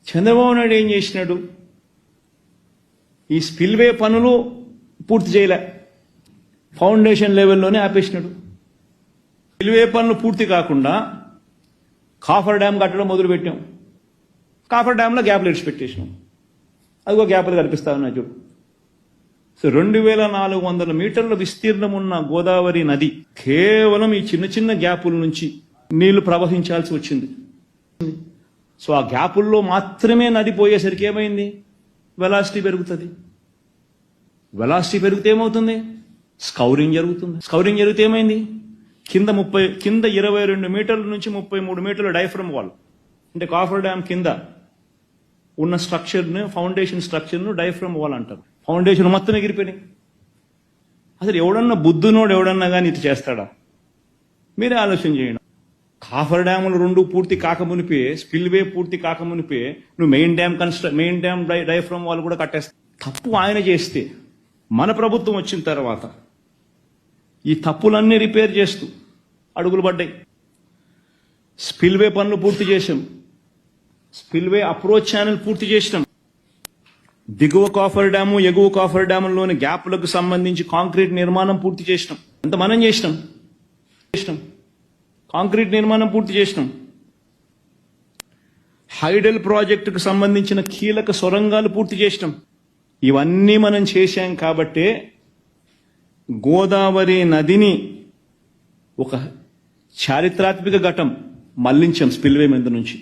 చంద్రబాబు నాయుడు ఏం చేసినాడు? ఈ స్పిల్వే పనులు పూర్తి చేయలే, ఫౌండేషన్ లెవెల్లోనే ఆపేసినాడు. స్పిల్వే పనులు పూర్తి కాకుండా కాఫర్ డ్యామ్ కట్టడం మొదలుపెట్టాం. కాఫర్ డ్యాంలో గ్యాప్లు పెట్టేసినాం. అదిగో గ్యాప్లు కనిపిస్తా ఉన్నాయి చూడు. సో 2400 మీటర్ల విస్తీర్ణం ఉన్న గోదావరి నది కేవలం ఈ చిన్న చిన్న గ్యాపుల నుంచి నీళ్లు ప్రవహించాల్సి వచ్చింది. సో ఆ గ్యాపుల్లో మాత్రమే నది పోయేసరికి ఏమైంది? వెలాసిటీ పెరుగుతుంది. వెలాసిటీ పెరిగితే ఏమవుతుంది? స్కౌరింగ్ జరుగుతుంది. స్కౌరింగ్ జరిగితే ఏమైంది? కింద 22 మీటర్ల నుంచి 33 మీటర్ల డైఫ్రమ్ వాల్, అంటే కాఫర్ డ్యామ్ కింద ఉన్న స్ట్రక్చర్ను, ఫౌండేషన్ స్ట్రక్చర్ను డైఫ్రమ్ వాల్ అంటారు. ఫౌండేషన్ మొత్తం ఎగిరిపోయినాయి. అసలు ఎవడన్నా బుద్ధునోడు ఎవడన్నా కానీ ఇటు చేస్తాడా? మీరే ఆలోచన చేయండి. కాఫర్ డ్యాములు 2 పూర్తి కాకమునిపే, స్పిల్వే పూర్తి కాకమునిపే నువ్వు మెయిన్ డ్యామ్ డైఫ్రమ్ వాల్ కూడా కట్టేస్తా. తప్పు ఆయన చేస్తే మన ప్రభుత్వం వచ్చిన తర్వాత ఈ తప్పులన్నీ రిపేర్ చేస్తూ అడుగులు పడ్డాయి. స్పిల్వే పనులు పూర్తి చేశాం. స్పిల్వే అప్రోచ్ ఛానల్ పూర్తి చేసినాం. దిగువ కాఫర్ డ్యాము, ఎగువ కాఫర్ డ్యాములోని గ్యాప్లకు సంబంధించి కాంక్రీట్ నిర్మాణం పూర్తి చేసినాం. అంత మనం చేసినాం. కాంక్రీట్ నిర్మాణం పూర్తి చేసినాం. హైడల్ ప్రాజెక్టుకు సంబంధించిన కీలక సొరంగాలు పూర్తి చేసినాం. ఇవన్నీ మనం చేశాం కాబట్టే గోదావరి నదిని ఒక చారిత్రాత్మక ఘట్టం మళ్లించాం స్పిల్వే మీద నుంచి.